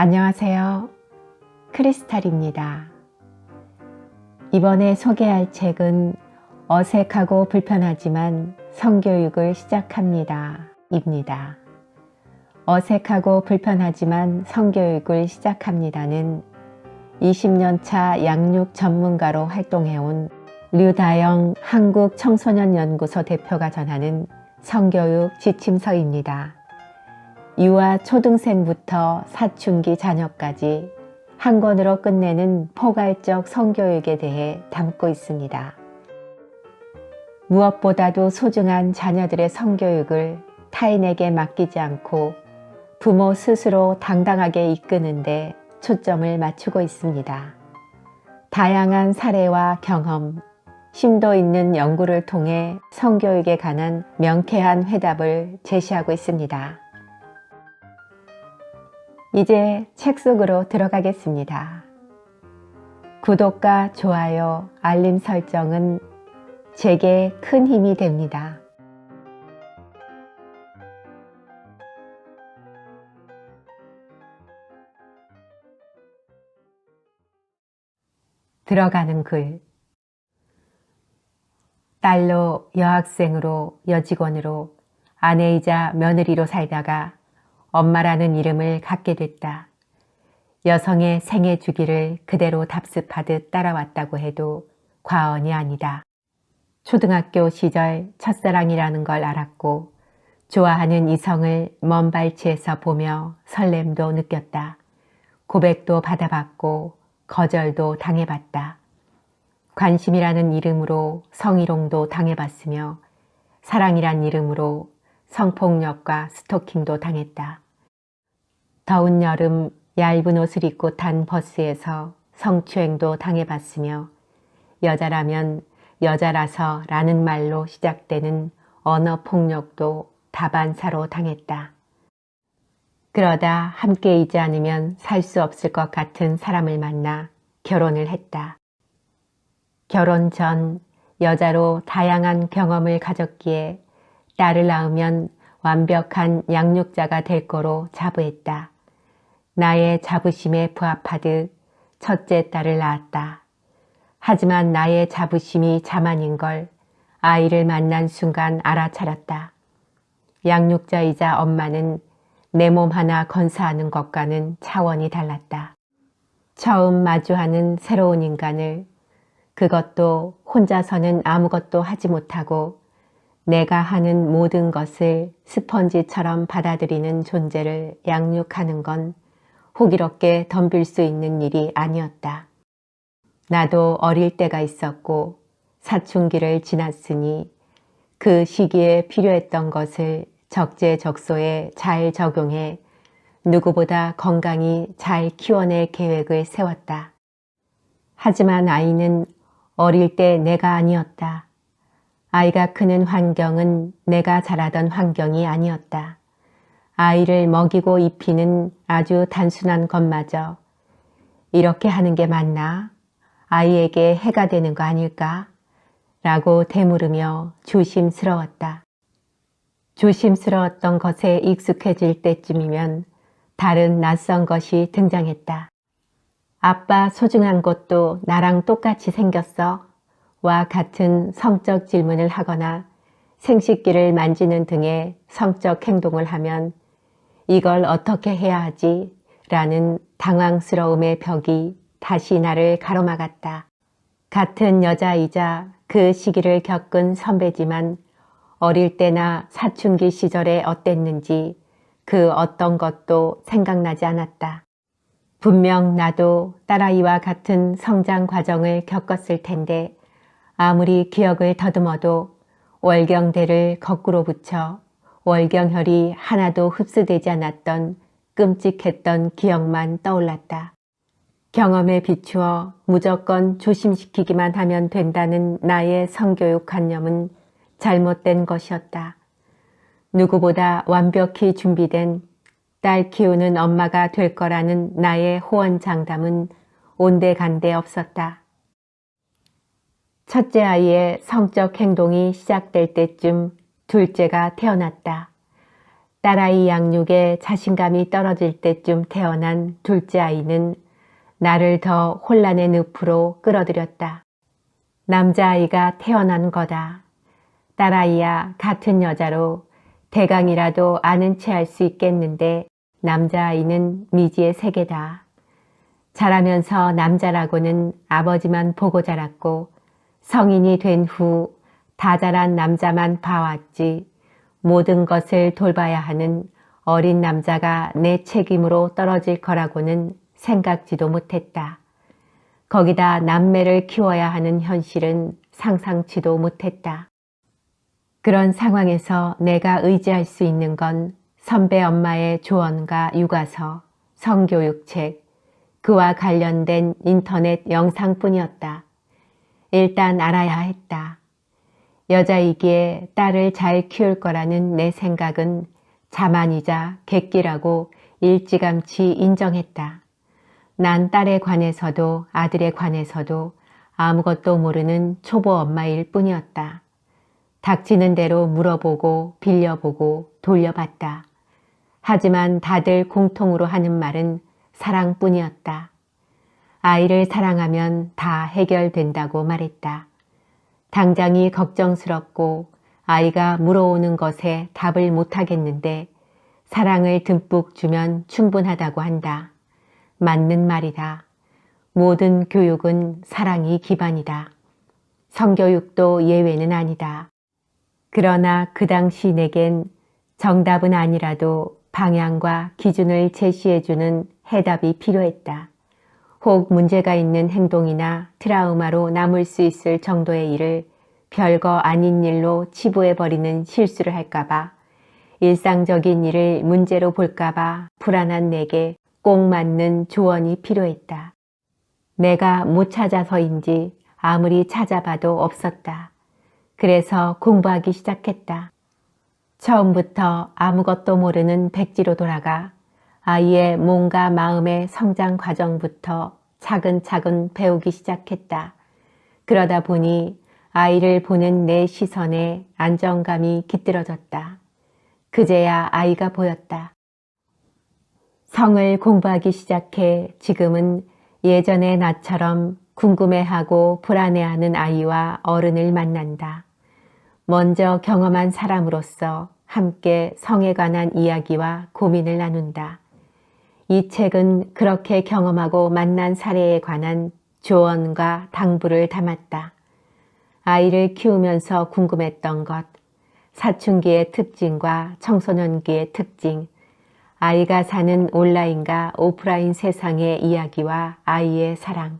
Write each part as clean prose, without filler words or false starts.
안녕하세요. 크리스탈입니다. 이번에 소개할 책은 어색하고 불편하지만 성교육을 시작합니다. 입니다. 어색하고 불편하지만 성교육을 시작합니다는 20년차 양육 전문가로 활동해온 류다영 한국청소년연구소 대표가 전하는 성교육 지침서입니다. 유아 초등생부터 사춘기 자녀까지 한 권으로 끝내는 포괄적 성교육에 대해 담고 있습니다. 무엇보다도 소중한 자녀들의 성교육을 타인에게 맡기지 않고 부모 스스로 당당하게 이끄는 데 초점을 맞추고 있습니다. 다양한 사례와 경험, 심도 있는 연구를 통해 성교육에 관한 명쾌한 해답을 제시하고 있습니다. 이제 책 속으로 들어가겠습니다. 구독과 좋아요, 알림 설정은 제게 큰 힘이 됩니다. 들어가는 글. 딸로 여학생으로 여직원으로 아내이자 며느리로 살다가 엄마라는 이름을 갖게 됐다. 여성의 생애 주기를 그대로 답습하듯 따라왔다고 해도 과언이 아니다. 초등학교 시절 첫사랑이라는 걸 알았고 좋아하는 이성을 먼 발치에서 보며 설렘도 느꼈다. 고백도 받아봤고 거절도 당해봤다. 관심이라는 이름으로 성희롱도 당해봤으며 사랑이란 이름으로 성폭력과 스토킹도 당했다. 더운 여름 얇은 옷을 입고 탄 버스에서 성추행도 당해봤으며 여자라면 여자라서 라는 말로 시작되는 언어폭력도 다반사로 당했다. 그러다 함께이지 않으면 살 수 없을 것 같은 사람을 만나 결혼을 했다. 결혼 전 여자로 다양한 경험을 가졌기에 딸을 낳으면 완벽한 양육자가 될 거로 자부했다. 나의 자부심에 부합하듯 첫째 딸을 낳았다. 하지만 나의 자부심이 자만인 걸 아이를 만난 순간 알아차렸다. 양육자이자 엄마는 내 몸 하나 건사하는 것과는 차원이 달랐다. 처음 마주하는 새로운 인간을, 그것도 혼자서는 아무것도 하지 못하고 내가 하는 모든 것을 스펀지처럼 받아들이는 존재를 양육하는 건 호기롭게 덤빌 수 있는 일이 아니었다. 나도 어릴 때가 있었고 사춘기를 지났으니 그 시기에 필요했던 것을 적재적소에 잘 적용해 누구보다 건강히 잘 키워낼 계획을 세웠다. 하지만 아이는 어릴 때 내가 아니었다. 아이가 크는 환경은 내가 자라던 환경이 아니었다. 아이를 먹이고 입히는 아주 단순한 것마저 이렇게 하는 게 맞나? 아이에게 해가 되는 거 아닐까? 라고 되물으며 조심스러웠다. 조심스러웠던 것에 익숙해질 때쯤이면 다른 낯선 것이 등장했다. 아빠 소중한 것도 나랑 똑같이 생겼어? 와 같은 성적 질문을 하거나 생식기를 만지는 등의 성적 행동을 하면 이걸 어떻게 해야 하지? 라는 당황스러움의 벽이 다시 나를 가로막았다. 같은 여자이자 그 시기를 겪은 선배지만 어릴 때나 사춘기 시절에 어땠는지 그 어떤 것도 생각나지 않았다. 분명 나도 딸아이와 같은 성장 과정을 겪었을 텐데 아무리 기억을 더듬어도 월경대를 거꾸로 붙여 월경혈이 하나도 흡수되지 않았던 끔찍했던 기억만 떠올랐다. 경험에 비추어 무조건 조심시키기만 하면 된다는 나의 성교육 관념은 잘못된 것이었다. 누구보다 완벽히 준비된 딸 키우는 엄마가 될 거라는 나의 호언장담은 온데간데 없었다. 첫째 아이의 성적 행동이 시작될 때쯤 둘째가 태어났다. 딸아이 양육에 자신감이 떨어질 때쯤 태어난 둘째 아이는 나를 더 혼란의 늪으로 끌어들였다. 남자아이가 태어난 거다. 딸아이야, 같은 여자로 대강이라도 아는 체 할 수 있겠는데 남자아이는 미지의 세계다. 자라면서 남자라고는 아버지만 보고 자랐고 성인이 된 후 다 자란 남자만 봐왔지 모든 것을 돌봐야 하는 어린 남자가 내 책임으로 떨어질 거라고는 생각지도 못했다. 거기다 남매를 키워야 하는 현실은 상상치도 못했다. 그런 상황에서 내가 의지할 수 있는 건 선배 엄마의 조언과 육아서, 성교육책, 그와 관련된 인터넷 영상뿐이었다. 일단 알아야 했다. 여자이기에 딸을 잘 키울 거라는 내 생각은 자만이자 객기라고 일찌감치 인정했다. 난 딸에 관해서도 아들에 관해서도 아무것도 모르는 초보 엄마일 뿐이었다. 닥치는 대로 물어보고 빌려보고 돌려봤다. 하지만 다들 공통으로 하는 말은 사랑뿐이었다. 아이를 사랑하면 다 해결된다고 말했다. 당장이 걱정스럽고 아이가 물어오는 것에 답을 못하겠는데 사랑을 듬뿍 주면 충분하다고 한다. 맞는 말이다. 모든 교육은 사랑이 기반이다. 성교육도 예외는 아니다. 그러나 그 당시 내겐 정답은 아니라도 방향과 기준을 제시해주는 해답이 필요했다. 혹 문제가 있는 행동이나 트라우마로 남을 수 있을 정도의 일을 별거 아닌 일로 치부해버리는 실수를 할까봐 일상적인 일을 문제로 볼까봐 불안한 내게 꼭 맞는 조언이 필요했다. 내가 못 찾아서인지 아무리 찾아봐도 없었다. 그래서 공부하기 시작했다. 처음부터 아무것도 모르는 백지로 돌아가 아이의 몸과 마음의 성장 과정부터 차근차근 배우기 시작했다. 그러다 보니 아이를 보는 내 시선에 안정감이 깃들어졌다. 그제야 아이가 보였다. 성을 공부하기 시작해 지금은 예전의 나처럼 궁금해하고 불안해하는 아이와 어른을 만난다. 먼저 경험한 사람으로서 함께 성에 관한 이야기와 고민을 나눈다. 이 책은 그렇게 경험하고 만난 사례에 관한 조언과 당부를 담았다. 아이를 키우면서 궁금했던 것, 사춘기의 특징과 청소년기의 특징, 아이가 사는 온라인과 오프라인 세상의 이야기와 아이의 사랑,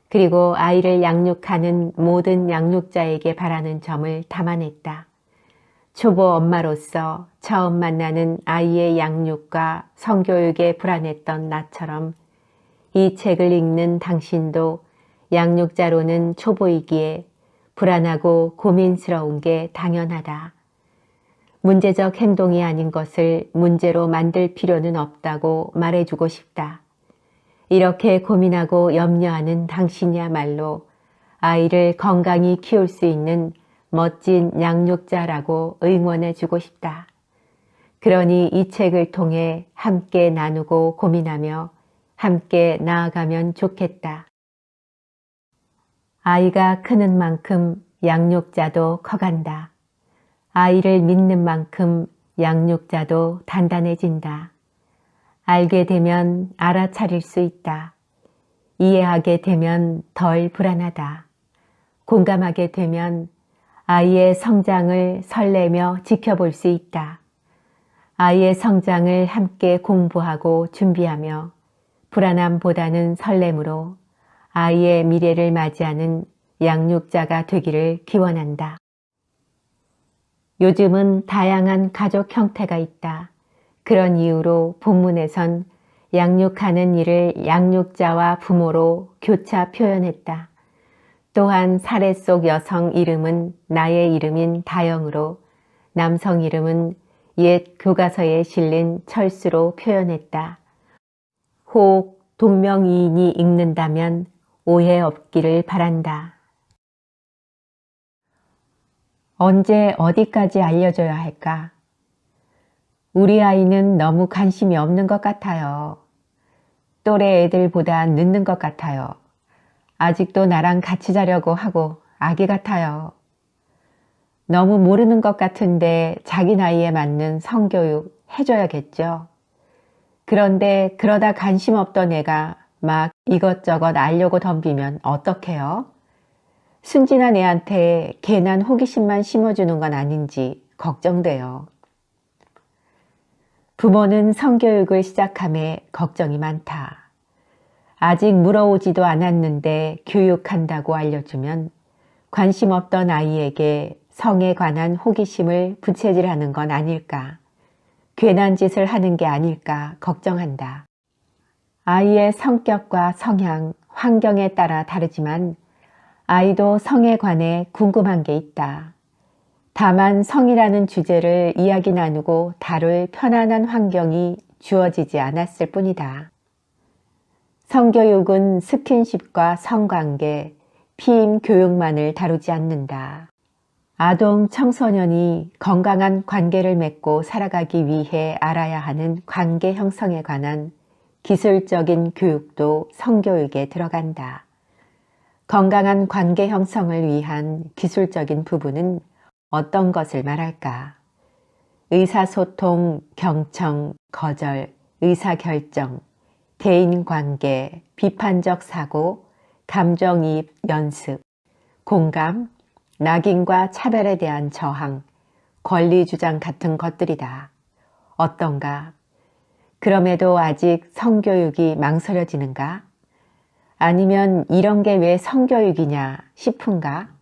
그리고 아이를 양육하는 모든 양육자에게 바라는 점을 담아냈다. 초보 엄마로서 처음 만나는 아이의 양육과 성교육에 불안했던 나처럼 이 책을 읽는 당신도 양육자로는 초보이기에 불안하고 고민스러운 게 당연하다. 문제적 행동이 아닌 것을 문제로 만들 필요는 없다고 말해주고 싶다. 이렇게 고민하고 염려하는 당신이야말로 아이를 건강히 키울 수 있는 멋진 양육자라고 응원해주고 싶다. 그러니 이 책을 통해 함께 나누고 고민하며 함께 나아가면 좋겠다. 아이가 크는 만큼 양육자도 커간다. 아이를 믿는 만큼 양육자도 단단해진다. 알게 되면 알아차릴 수 있다. 이해하게 되면 덜 불안하다. 공감하게 되면 아이의 성장을 설레며 지켜볼 수 있다. 아이의 성장을 함께 공부하고 준비하며 불안함보다는 설렘으로 아이의 미래를 맞이하는 양육자가 되기를 기원한다. 요즘은 다양한 가족 형태가 있다. 그런 이유로 본문에선 양육하는 일을 양육자와 부모로 교차 표현했다. 또한 사례 속 여성 이름은 나의 이름인 다영으로 남성 이름은 옛 교과서에 실린 철수로 표현했다. 혹 동명이인이 읽는다면 오해 없기를 바란다. 언제 어디까지 알려줘야 할까? 우리 아이는 너무 관심이 없는 것 같아요. 또래 애들보다 늦는 것 같아요. 아직도 나랑 같이 자려고 하고 아기 같아요. 너무 모르는 것 같은데 자기 나이에 맞는 성교육 해줘야겠죠. 그런데 그러다 관심 없던 애가 막 이것저것 알려고 덤비면 어떡해요? 순진한 애한테 괜한 호기심만 심어주는 건 아닌지 걱정돼요. 부모는 성교육을 시작함에 걱정이 많다. 아직 물어오지도 않았는데 교육한다고 알려주면 관심 없던 아이에게 성에 관한 호기심을 부채질하는 건 아닐까, 괜한 짓을 하는 게 아닐까 걱정한다. 아이의 성격과 성향, 환경에 따라 다르지만 아이도 성에 관해 궁금한 게 있다. 다만 성이라는 주제를 이야기 나누고 다룰 편안한 환경이 주어지지 않았을 뿐이다. 성교육은 스킨십과 성관계, 피임 교육만을 다루지 않는다. 아동 청소년이 건강한 관계를 맺고 살아가기 위해 알아야 하는 관계 형성에 관한 기술적인 교육도 성교육에 들어간다. 건강한 관계 형성을 위한 기술적인 부분은 어떤 것을 말할까? 의사소통, 경청, 거절, 의사결정, 대인관계, 비판적 사고, 감정이입 연습, 공감, 낙인과 차별에 대한 저항, 권리주장 같은 것들이다. 어떤가? 그럼에도 아직 성교육이 망설여지는가? 아니면 이런 게 왜 성교육이냐 싶은가?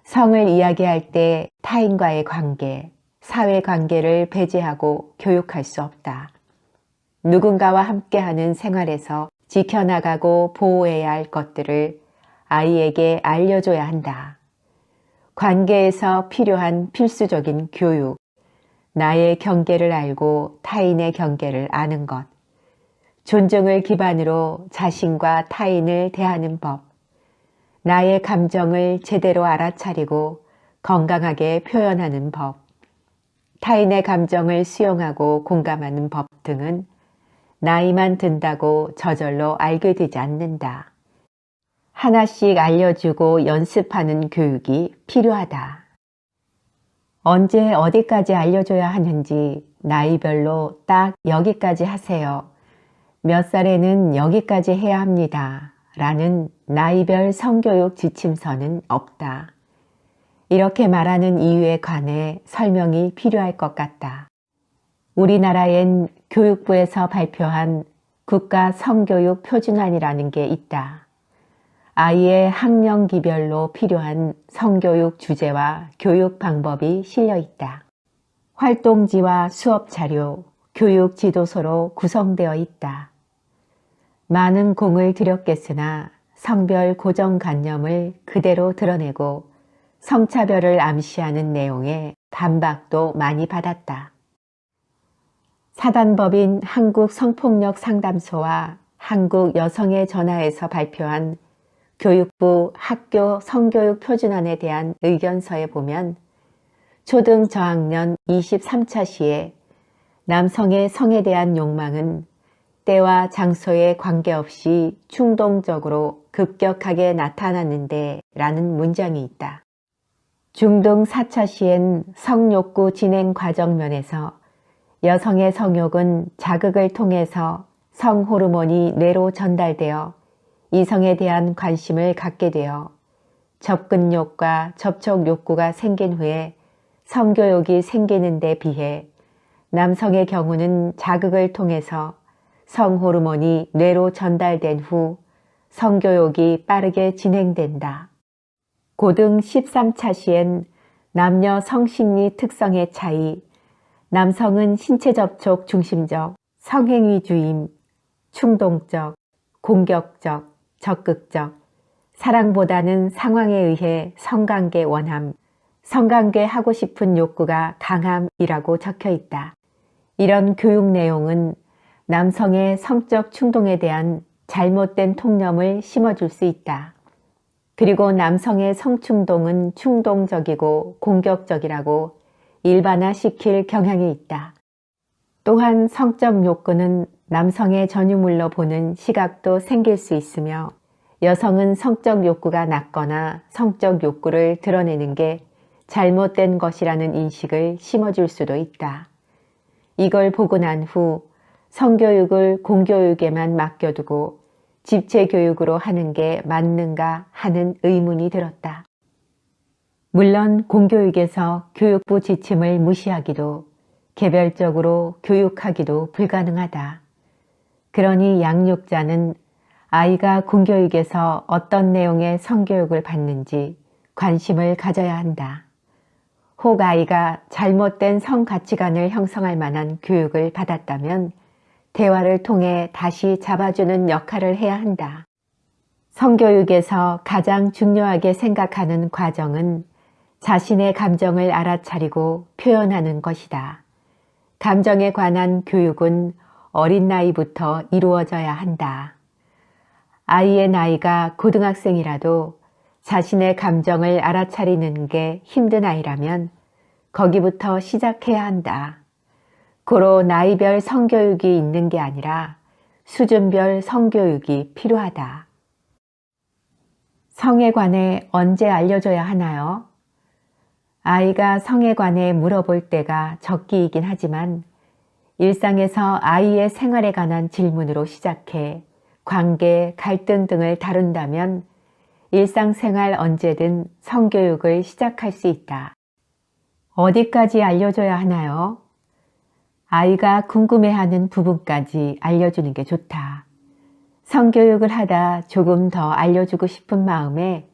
성을 이야기할 때 타인과의 관계, 사회관계를 배제하고 교육할 수 없다. 누군가와 함께하는 생활에서 지켜나가고 보호해야 할 것들을 아이에게 알려줘야 한다. 관계에서 필요한 필수적인 교육, 나의 경계를 알고 타인의 경계를 아는 것, 존중을 기반으로 자신과 타인을 대하는 법, 나의 감정을 제대로 알아차리고 건강하게 표현하는 법, 타인의 감정을 수용하고 공감하는 법 등은 나이만 든다고 저절로 알게 되지 않는다. 하나씩 알려주고 연습하는 교육이 필요하다. 언제 어디까지 알려줘야 하는지 나이별로 딱 여기까지 하세요. 몇 살에는 여기까지 해야 합니다. 라는 나이별 성교육 지침서는 없다. 이렇게 말하는 이유에 관해 설명이 필요할 것 같다. 우리나라엔 교육부에서 발표한 국가 성교육 표준안이라는 게 있다. 아이의 학년기별로 필요한 성교육 주제와 교육 방법이 실려 있다. 활동지와 수업 자료, 교육 지도서로 구성되어 있다. 많은 공을 들였겠으나 성별 고정관념을 그대로 드러내고 성차별을 암시하는 내용의 반박도 많이 받았다. 사단법인 한국성폭력상담소와 한국여성의 전화에서 발표한 교육부 학교 성교육 표준안에 대한 의견서에 보면 초등 저학년 23차 시에 남성의 성에 대한 욕망은 때와 장소에 관계없이 충동적으로 급격하게 나타나는데 라는 문장이 있다. 중등 4차 시엔 성욕구 진행 과정 면에서 여성의 성욕은 자극을 통해서 성호르몬이 뇌로 전달되어 이성에 대한 관심을 갖게 되어 접근욕과 접촉욕구가 생긴 후에 성교욕이 생기는 데 비해 남성의 경우는 자극을 통해서 성호르몬이 뇌로 전달된 후 성교욕이 빠르게 진행된다. 고등 13차 시엔 남녀 성심리 특성의 차이, 남성은 신체 접촉 중심적, 성행위주의, 충동적, 공격적, 적극적, 사랑보다는 상황에 의해 성관계 원함, 성관계 하고 싶은 욕구가 강함이라고 적혀 있다. 이런 교육 내용은 남성의 성적 충동에 대한 잘못된 통념을 심어줄 수 있다. 그리고 남성의 성충동은 충동적이고 공격적이라고 일반화시킬 경향이 있다. 또한 성적 욕구는 남성의 전유물로 보는 시각도 생길 수 있으며 여성은 성적 욕구가 낮거나 성적 욕구를 드러내는 게 잘못된 것이라는 인식을 심어줄 수도 있다. 이걸 보고 난 후 성교육을 공교육에만 맡겨두고 집체교육으로 하는 게 맞는가 하는 의문이 들었다. 물론 공교육에서 교육부 지침을 무시하기도 개별적으로 교육하기도 불가능하다. 그러니 양육자는 아이가 공교육에서 어떤 내용의 성교육을 받는지 관심을 가져야 한다. 혹 아이가 잘못된 성가치관을 형성할 만한 교육을 받았다면 대화를 통해 다시 잡아주는 역할을 해야 한다. 성교육에서 가장 중요하게 생각하는 과정은 자신의 감정을 알아차리고 표현하는 것이다. 감정에 관한 교육은 어린 나이부터 이루어져야 한다. 아이의 나이가 고등학생이라도 자신의 감정을 알아차리는 게 힘든 아이라면 거기부터 시작해야 한다. 고로 나이별 성교육이 있는 게 아니라 수준별 성교육이 필요하다. 성에 관해 언제 알려줘야 하나요? 아이가 성에 관해 물어볼 때가 적기이긴 하지만 일상에서 아이의 생활에 관한 질문으로 시작해 관계, 갈등 등을 다룬다면 일상생활 언제든 성교육을 시작할 수 있다. 어디까지 알려줘야 하나요? 아이가 궁금해하는 부분까지 알려주는 게 좋다. 성교육을 하다 조금 더 알려주고 싶은 마음에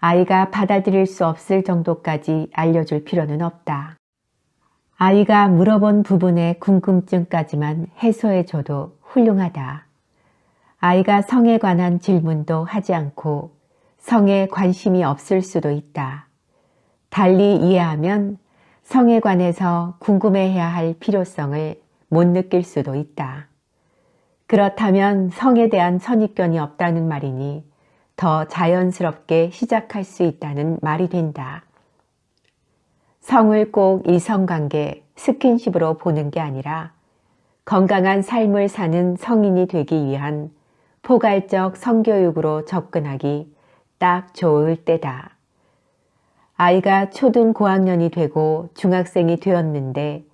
아이가 받아들일 수 없을 정도까지 알려줄 필요는 없다. 아이가 물어본 부분의 궁금증까지만 해소해줘도 훌륭하다. 아이가 성에 관한 질문도 하지 않고 성에 관심이 없을 수도 있다. 달리 이해하면 성에 관해서 궁금해해야 할 필요성을 못 느낄 수도 있다. 그렇다면 성에 대한 선입견이 없다는 말이니 더 자연스럽게 시작할 수 있다는 말이 된다. 성을 꼭 이성관계, 스킨십으로 보는 게 아니라 건강한 삶을 사는 성인이 되기 위한 포괄적 성교육으로 접근하기 딱 좋을 때다. 아이가 초등 고학년이 되고 중학생이 되었는데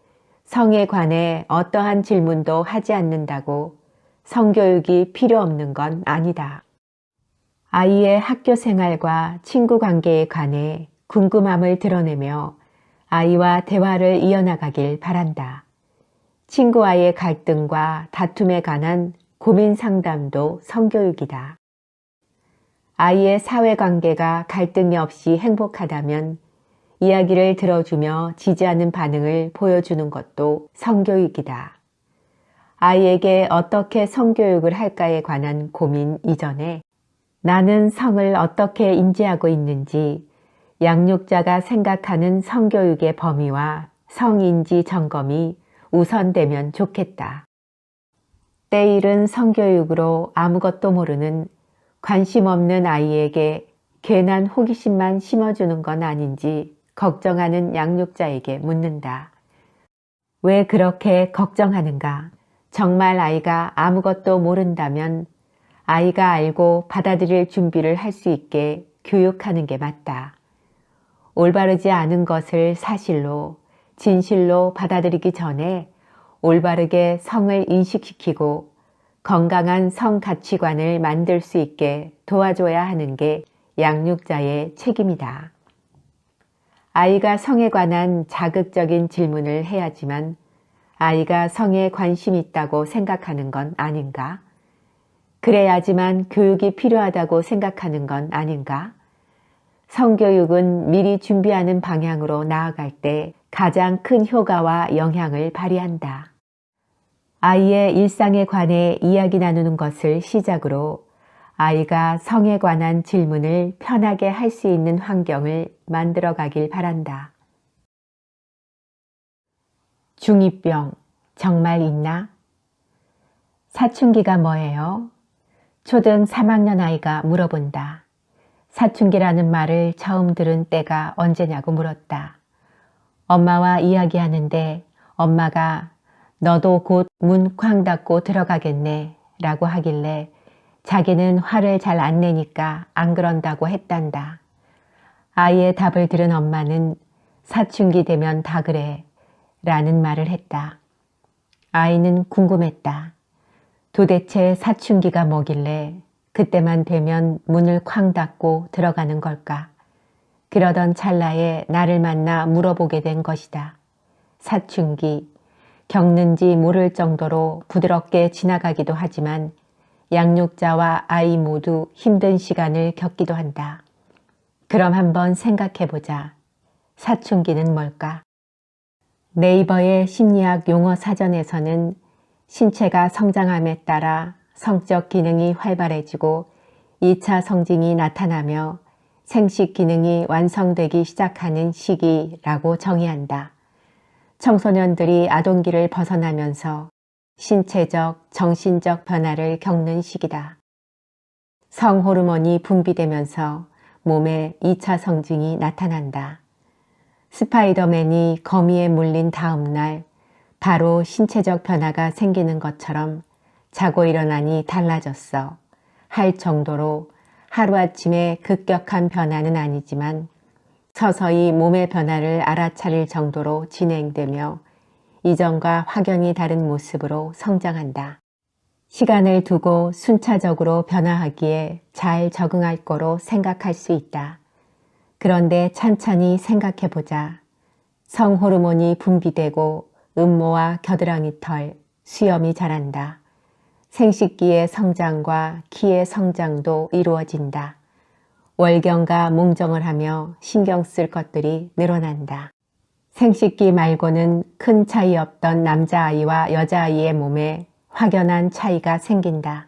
성에 관해 어떠한 질문도 하지 않는다고 성교육이 필요 없는 건 아니다. 아이의 학교 생활과 친구 관계에 관해 궁금함을 드러내며 아이와 대화를 이어나가길 바란다. 친구와의 갈등과 다툼에 관한 고민 상담도 성교육이다. 아이의 사회관계가 갈등이 없이 행복하다면 이야기를 들어주며 지지하는 반응을 보여주는 것도 성교육이다. 아이에게 어떻게 성교육을 할까에 관한 고민 이전에 나는 성을 어떻게 인지하고 있는지 양육자가 생각하는 성교육의 범위와 성인지 점검이 우선되면 좋겠다. 때일은 성교육으로 아무것도 모르는 관심 없는 아이에게 괜한 호기심만 심어주는 건 아닌지 걱정하는 양육자에게 묻는다. 왜 그렇게 걱정하는가? 정말 아이가 아무것도 모른다면 아이가 알고 받아들일 준비를 할 수 있게 교육하는 게 맞다. 올바르지 않은 것을 사실로, 진실로 받아들이기 전에 올바르게 성을 인식시키고 건강한 성 가치관을 만들 수 있게 도와줘야 하는 게 양육자의 책임이다. 아이가 성에 관한 자극적인 질문을 해야지만 아이가 성에 관심이 있다고 생각하는 건 아닌가? 그래야지만 교육이 필요하다고 생각하는 건 아닌가? 성교육은 미리 준비하는 방향으로 나아갈 때 가장 큰 효과와 영향을 발휘한다. 아이의 일상에 관해 이야기 나누는 것을 시작으로 아이가 성에 관한 질문을 편하게 할 수 있는 환경을 만들어 가길 바란다. 중2병 정말 있나? 사춘기가 뭐예요? 초등 3학년 아이가 물어본다. 사춘기라는 말을 처음 들은 때가 언제냐고 물었다. 엄마와 이야기하는데 엄마가 너도 곧 문 쾅 닫고 들어가겠네 라고 하길래 자기는 화를 잘 안 내니까 안 그런다고 했단다. 아이의 답을 들은 엄마는 사춘기 되면 다 그래 라는 말을 했다. 아이는 궁금했다. 도대체 사춘기가 뭐길래 그때만 되면 문을 쾅 닫고 들어가는 걸까? 그러던 찰나에 나를 만나 물어보게 된 것이다. 사춘기, 겪는지 모를 정도로 부드럽게 지나가기도 하지만 양육자와 아이 모두 힘든 시간을 겪기도 한다. 그럼 한번 생각해보자. 사춘기는 뭘까? 네이버의 심리학 용어 사전에서는 신체가 성장함에 따라 성적 기능이 활발해지고 2차 성징이 나타나며 생식 기능이 완성되기 시작하는 시기라고 정의한다. 청소년들이 아동기를 벗어나면서 신체적, 정신적 변화를 겪는 시기다. 성호르몬이 분비되면서 몸에 2차 성징이 나타난다. 스파이더맨이 거미에 물린 다음 날 바로 신체적 변화가 생기는 것처럼 자고 일어나니 달라졌어 할 정도로 하루아침에 급격한 변화는 아니지만 서서히 몸의 변화를 알아차릴 정도로 진행되며 이전과 확연히 다른 모습으로 성장한다. 시간을 두고 순차적으로 변화하기에 잘 적응할 거로 생각할 수 있다. 그런데 찬찬히 생각해보자. 성호르몬이 분비되고 음모와 겨드랑이 털, 수염이 자란다. 생식기의 성장과 키의 성장도 이루어진다. 월경과 몽정을 하며 신경 쓸 것들이 늘어난다. 생식기 말고는 큰 차이 없던 남자아이와 여자아이의 몸에 확연한 차이가 생긴다.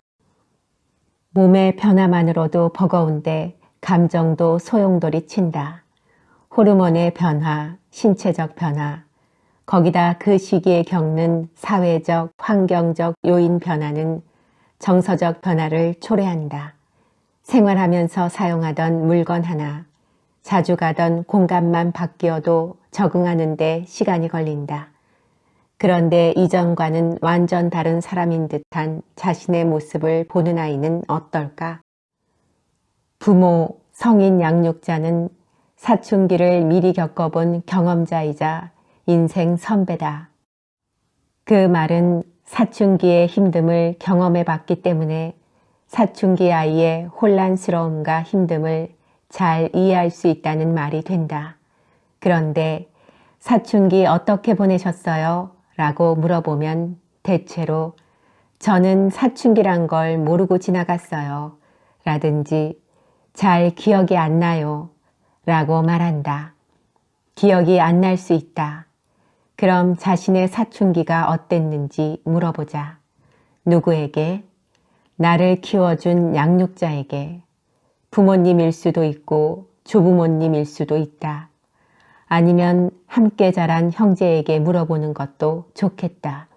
몸의 변화만으로도 버거운데 감정도 소용돌이 친다. 호르몬의 변화, 신체적 변화, 거기다 그 시기에 겪는 사회적, 환경적 요인 변화는 정서적 변화를 초래한다. 생활하면서 사용하던 물건 하나, 자주 가던 공간만 바뀌어도 적응하는 데 시간이 걸린다. 그런데 이전과는 완전 다른 사람인 듯한 자신의 모습을 보는 아이는 어떨까? 부모, 성인 양육자는 사춘기를 미리 겪어본 경험자이자 인생 선배다. 그 말은 사춘기의 힘듦을 경험해 봤기 때문에 사춘기 아이의 혼란스러움과 힘듦을 잘 이해할 수 있다는 말이 된다. 그런데 사춘기 어떻게 보내셨어요? 라고 물어보면 대체로 저는 사춘기란 걸 모르고 지나갔어요. 라든지 잘 기억이 안 나요. 라고 말한다. 기억이 안 날 수 있다. 그럼 자신의 사춘기가 어땠는지 물어보자. 누구에게? 나를 키워준 양육자에게. 부모님일 수도 있고 조부모님일 수도 있다. 아니면 함께 자란 형제에게 물어보는 것도 좋겠다.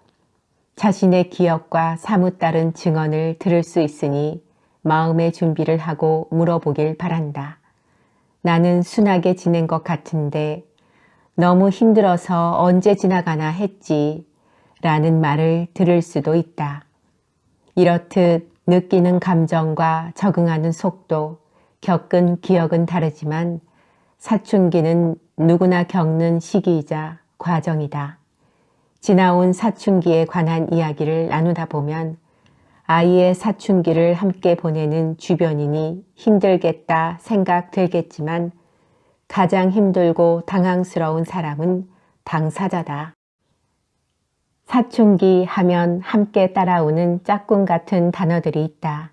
자신의 기억과 사뭇 다른 증언을 들을 수 있으니 마음의 준비를 하고 물어보길 바란다. 나는 순하게 지낸 것 같은데 너무 힘들어서 언제 지나가나 했지 라는 말을 들을 수도 있다. 이렇듯 느끼는 감정과 적응하는 속도, 겪은 기억은 다르지만 사춘기는 누구나 겪는 시기이자 과정이다. 지나온 사춘기에 관한 이야기를 나누다 보면 아이의 사춘기를 함께 보내는 주변인이 힘들겠다 생각 들겠지만 가장 힘들고 당황스러운 사람은 당사자다. 사춘기 하면 함께 따라오는 짝꿍 같은 단어들이 있다.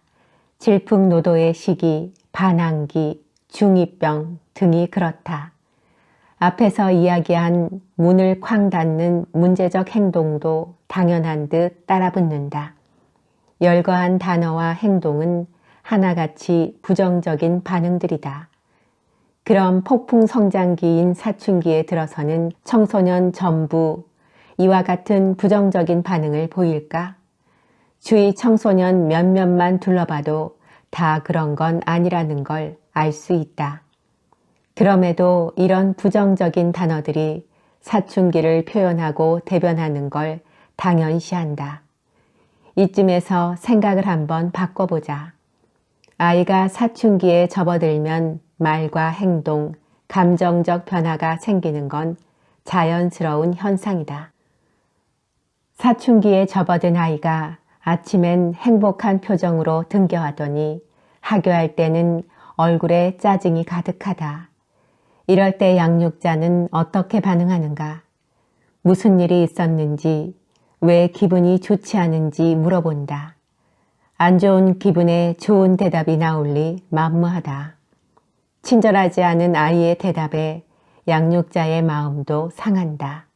질풍노도의 시기, 반항기, 중2병 등이 그렇다. 앞에서 이야기한 문을 쾅 닫는 문제적 행동도 당연한 듯 따라붙는다. 열거한 단어와 행동은 하나같이 부정적인 반응들이다. 그럼 폭풍 성장기인 사춘기에 들어서는 청소년 전부 이와 같은 부정적인 반응을 보일까? 주위 청소년 몇몇만 둘러봐도 다 그런 건 아니라는 걸 알 수 있다. 그럼에도 이런 부정적인 단어들이 사춘기를 표현하고 대변하는 걸 당연시한다. 이쯤에서 생각을 한번 바꿔보자. 아이가 사춘기에 접어들면 말과 행동, 감정적 변화가 생기는 건 자연스러운 현상이다. 사춘기에 접어든 아이가 아침엔 행복한 표정으로 등교하더니 하교할 때는 얼굴에 짜증이 가득하다. 이럴 때 양육자는 어떻게 반응하는가? 무슨 일이 있었는지, 왜 기분이 좋지 않은지 물어본다. 안 좋은 기분에 좋은 대답이 나올 리 만무하다. 친절하지 않은 아이의 대답에 양육자의 마음도 상한다.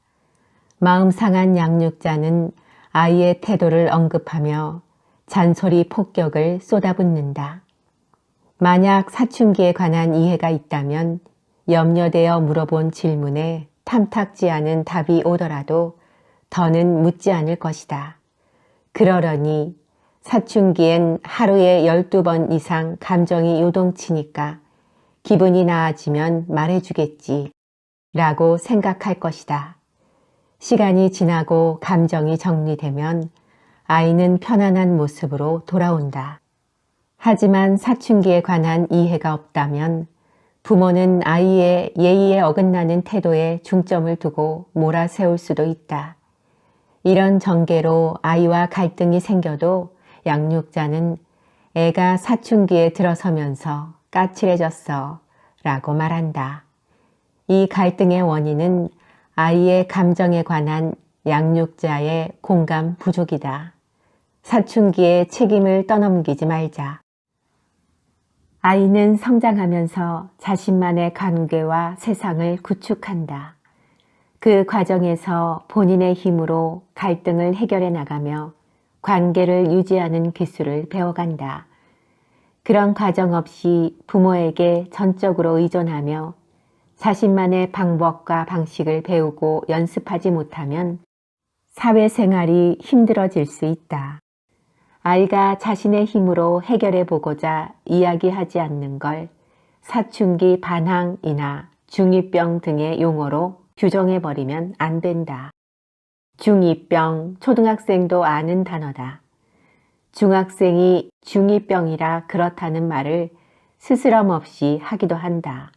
마음 상한 양육자는 아이의 태도를 언급하며 잔소리 폭격을 쏟아붓는다. 만약 사춘기에 관한 이해가 있다면 염려되어 물어본 질문에 탐탁지 않은 답이 오더라도 더는 묻지 않을 것이다. 그러려니 사춘기엔 하루에 12번 이상 감정이 요동치니까 기분이 나아지면 말해주겠지 라고 생각할 것이다. 시간이 지나고 감정이 정리되면 아이는 편안한 모습으로 돌아온다. 하지만 사춘기에 관한 이해가 없다면 부모는 아이의 예의에 어긋나는 태도에 중점을 두고 몰아세울 수도 있다. 이런 전개로 아이와 갈등이 생겨도 양육자는 애가 사춘기에 들어서면서 까칠해졌어 라고 말한다. 이 갈등의 원인은 아이의 감정에 관한 양육자의 공감 부족이다. 사춘기에 책임을 떠넘기지 말자. 아이는 성장하면서 자신만의 관계와 세상을 구축한다. 그 과정에서 본인의 힘으로 갈등을 해결해 나가며 관계를 유지하는 기술을 배워간다. 그런 과정 없이 부모에게 전적으로 의존하며 자신만의 방법과 방식을 배우고 연습하지 못하면 사회생활이 힘들어질 수 있다. 아이가 자신의 힘으로 해결해 보고자 이야기하지 않는 걸 사춘기 반항이나 중2병 등의 용어로 규정해버리면 안 된다. 중2병, 초등학생도 아는 단어다. 중학생이 중2병이라 그렇다는 말을 스스럼 없이 하기도 한다.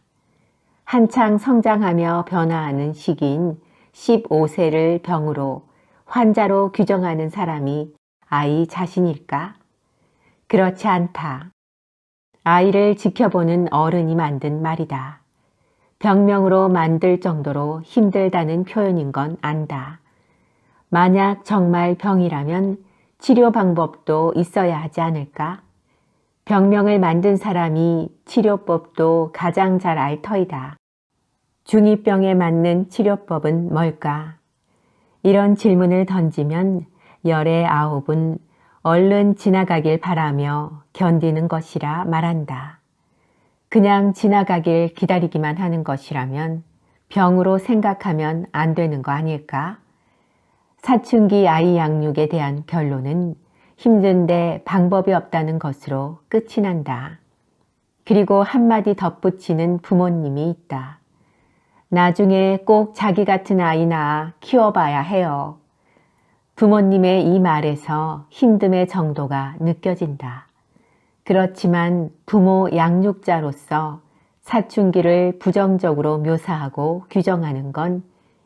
한창 성장하며 변화하는 시기인 15세를 병으로 환자로 규정하는 사람이 아이 자신일까? 그렇지 않다. 아이를 지켜보는 어른이 만든 말이다. 병명으로 만들 정도로 힘들다는 표현인 건 안다. 만약 정말 병이라면 치료 방법도 있어야 하지 않을까? 병명을 만든 사람이 치료법도 가장 잘 알 터이다. 중2병에 맞는 치료법은 뭘까? 이런 질문을 던지면 열의 9은 얼른 지나가길 바라며 견디는 것이라 말한다. 그냥 지나가길 기다리기만 하는 것이라면 병으로 생각하면 안 되는 거 아닐까? 사춘기 아이 양육에 대한 결론은 힘든데 방법이 없다는 것으로 끝이 난다. 그리고 한마디 덧붙이는 부모님이 있다. 나중에 꼭 자기 같은 아이 낳아 키워봐야 해요. 부모님의 이 말에서 힘듦의 정도가 느껴진다. 그렇지만 부모 양육자로서 사춘기를 부정적으로 묘사하고 규정하는 건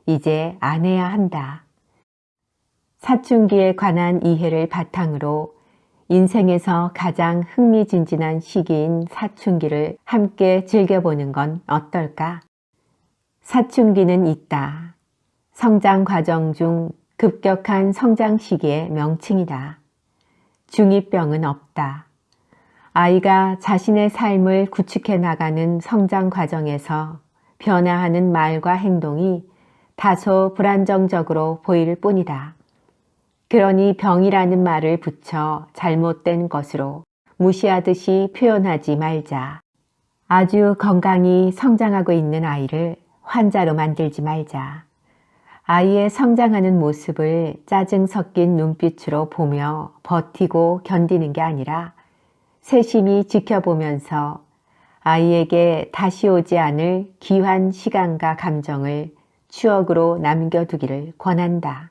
이제 안 해야 한다. 사춘기에 관한 이해를 바탕으로 인생에서 가장 흥미진진한 시기인 사춘기를 함께 즐겨보는 건 어떨까? 사춘기는 있다. 성장 과정 중 급격한 성장 시기의 명칭이다. 중2병은 없다. 아이가 자신의 삶을 구축해 나가는 성장 과정에서 변화하는 말과 행동이 다소 불안정적으로 보일 뿐이다. 그러니 병이라는 말을 붙여 잘못된 것으로 무시하듯이 표현하지 말자. 아주 건강히 성장하고 있는 아이를 환자로 만들지 말자. 아이의 성장하는 모습을 짜증 섞인 눈빛으로 보며 버티고 견디는 게 아니라 세심히 지켜보면서 아이에게 다시 오지 않을 귀한 시간과 감정을 추억으로 남겨두기를 권한다.